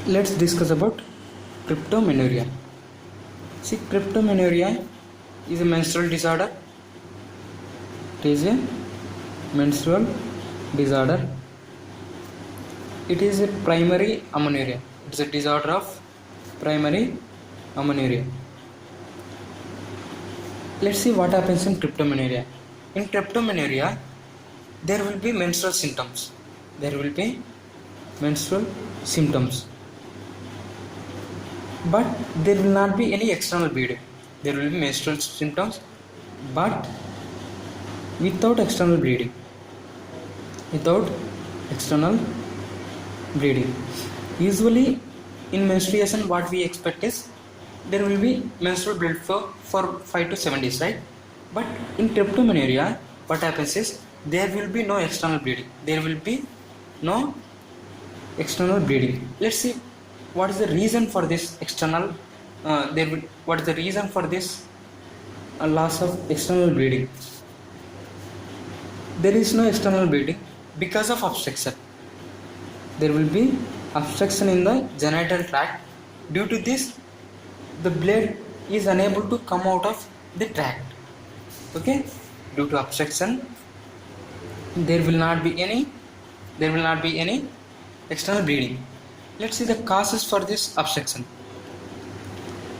Let's discuss about cryptomenorrhea. See, cryptomenorrhea is a menstrual disorder. It is a menstrual disorder. It is a primary amenorrhea. It is a disorder of primary amenorrhea. Let's see what happens in cryptomenorrhea. In cryptomenorrhea, there will be menstrual symptoms. There will be menstrual symptoms. But there will not be any external bleeding. There will be menstrual symptoms, but without external bleeding. Without external bleeding. Usually, in menstruation, what we expect is there will be menstrual blood flow for 5 to 7 days, right? But in cryptomenorrhea, what happens is there will be no external bleeding. There will be no external bleeding. Let's see what is the reason for this external. What is the reason for this loss of external bleeding? There is no external bleeding because of obstruction. There will be obstruction in the genital tract. Due to this, the blood is unable to come out of the tract. Okay, due to obstruction, there will not be any external bleeding. Let's see the causes for this obstruction.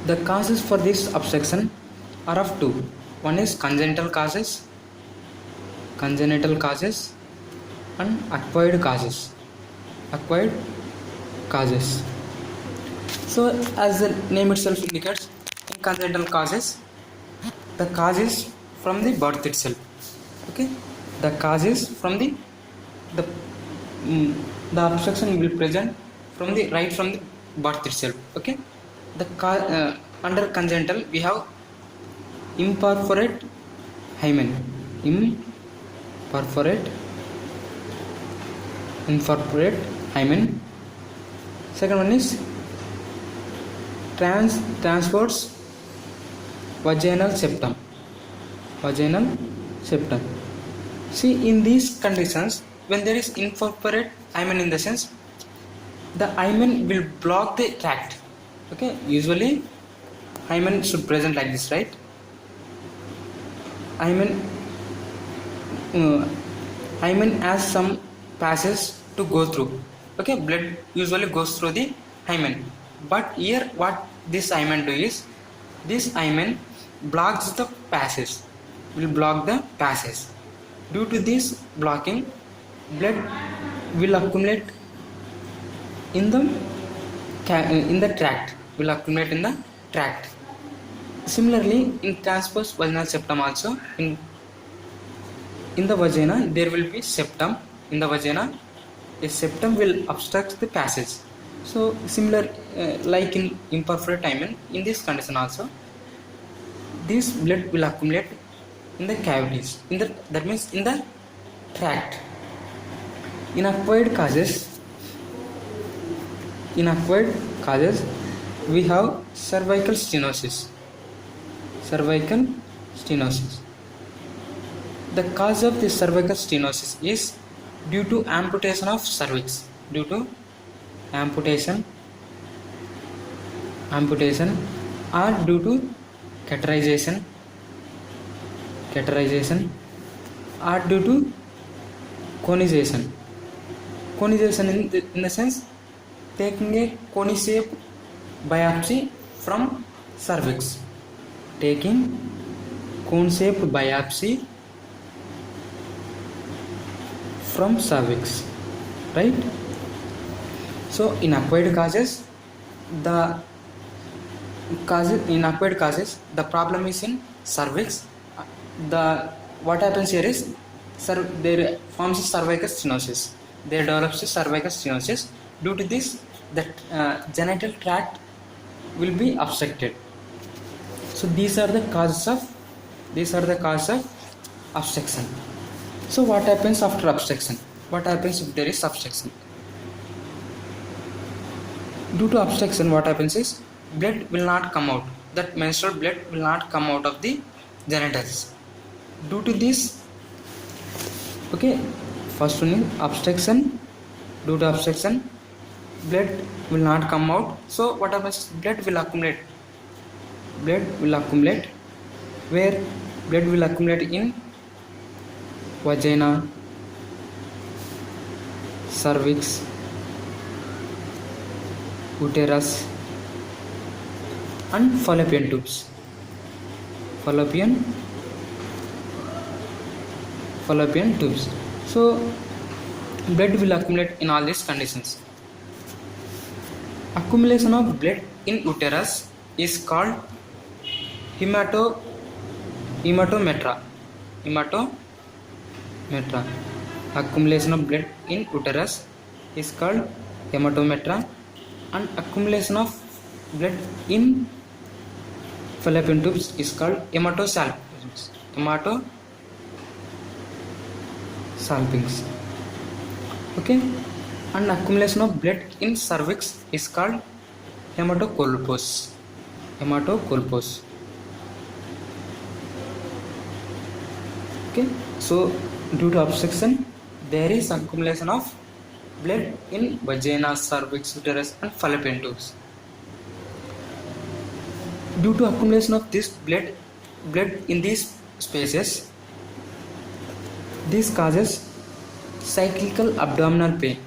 The causes for this obstruction are of two. One is congenital causes and acquired causes. So, as the name itself indicates, in congenital causes, the cause is from the birth itself. Okay, the cause is from the obstruction will present from the birth itself. Okay, under congenital we have imperforate hymen. Second one is transverse vaginal septum. See, in these conditions, when there is imperforate hymen, in the sense the hymen will block the tract. Okay, usually hymen should present like this, right? Hymen has some passes to go through. Okay, blood usually goes through the hymen, but here what this hymen do is, this hymen blocks the passes, will block the passes. Due to this blocking, blood will accumulate in the tract. Similarly, in transverse vaginal septum also, in the vagina there will be septum. In the vagina, a septum will obstruct the passage. So similar, like in imperforate hymen, in this condition also, this blood will accumulate in the cavities, that means in the tract. In acquired causes, we have cervical stenosis. The cause of this cervical stenosis is due to amputation of cervix. Due to amputation or due to cauterization or due to conization in the sense taking a cone shape biopsy from cervix. Right? So in acquired causes, the problem is in cervix. What happens here is there forms a cervical stenosis. There develops a cervical stenosis. Due to this, the genital tract will be obstructed. So these are the causes of obstruction. So what happens after obstruction? What happens if there is obstruction? Due to obstruction, what happens is blood will not come out. That menstrual blood will not come out of the genitals. Due to this, okay, first one is obstruction. Due to obstruction, blood will not come out. So what happens, blood will accumulate where blood will accumulate in vagina, cervix, uterus and fallopian tubes. Fallopian tubes. So blood will accumulate in all these conditions. Accumulation of blood in uterus is called hematometra. Accumulation of blood in uterus is called hematometra, and accumulation of blood in fallopian tubes is called hematosalpinx. Okay, and accumulation of blood in cervix is called hematocolpos. Okay, so due to obstruction there is accumulation of blood in vagina, cervix, uterus and fallopian tubes. Due to accumulation of this blood in these spaces, this causes cyclical abdominal pain.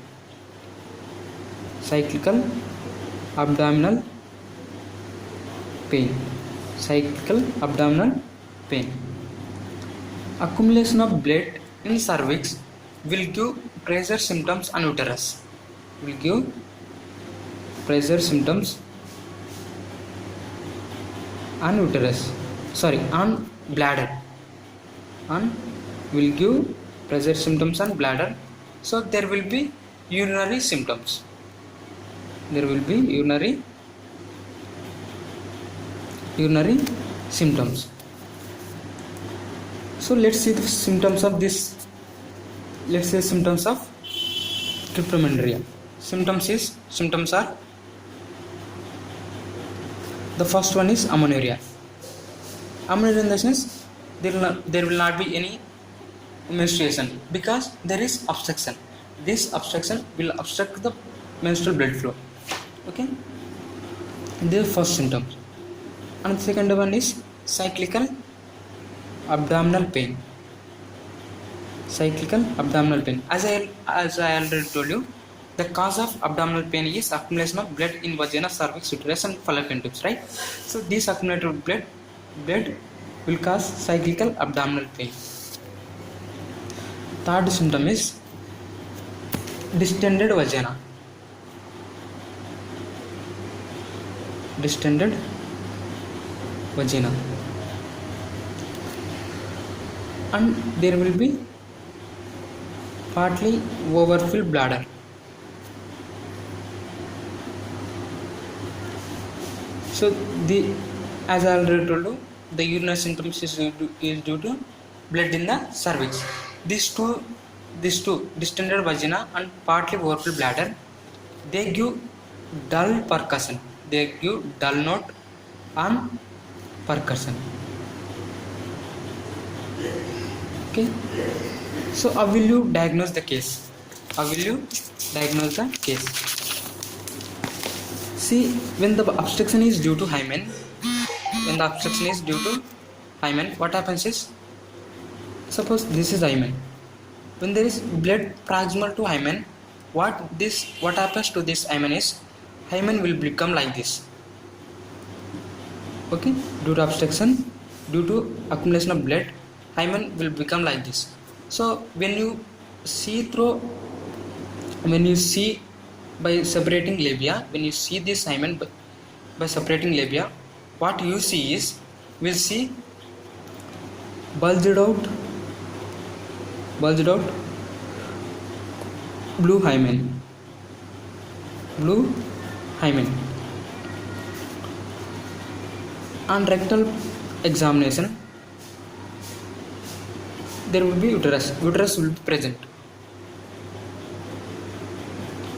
Accumulation of blood in cervix will give pressure symptoms on uterus. On bladder. Will give pressure symptoms on bladder. So there will be urinary symptoms. So let's see the symptoms of this. Let's say symptoms of trypomenorrhea. Symptoms are, the first one is amenorrhea. Amenorrhea in the sense there will not be any menstruation because there is obstruction. This obstruction will obstruct the menstrual blood flow. Okay, this is first symptom. And the second one is cyclical abdominal pain. As I already told you, the cause of abdominal pain is accumulation of blood in vagina, cervix, uterus and fallopian tubes, right? So this accumulated blood will cause cyclical abdominal pain. Third symptom is distended vagina. And there will be partly overfilled bladder. So as I already told you, the urinary symptoms is due to blood in the cervix. These two distended vagina and partly overfilled bladder, they give dull percussion. They give dull note on percussion. Okay, so how will you diagnose the case? See, when the obstruction is due to hymen, what happens is, suppose this is hymen. When there is blood proximal to hymen, what happens to this hymen is, hymen will become like this. Okay, due to obstruction, due to accumulation of blood, hymen will become like this. So when you see by separating labia, when you see this hymen by separating labia, what you see is, we'll see bulged out blue hymen. On rectal examination, there will be uterus will be present.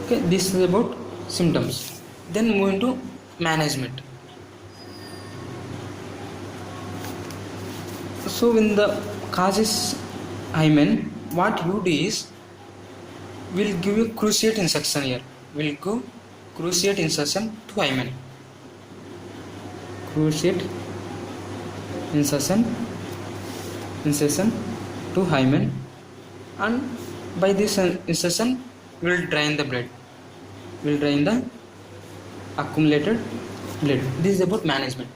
Okay, this is about symptoms. Then move into management. So when the cause is hymen, what you do is, we'll give you cruciate insection here. cruciate insertion to hymen. Cruciate insertion to hymen, and by this insertion will drain the blood, will drain the accumulated blood. This is about management.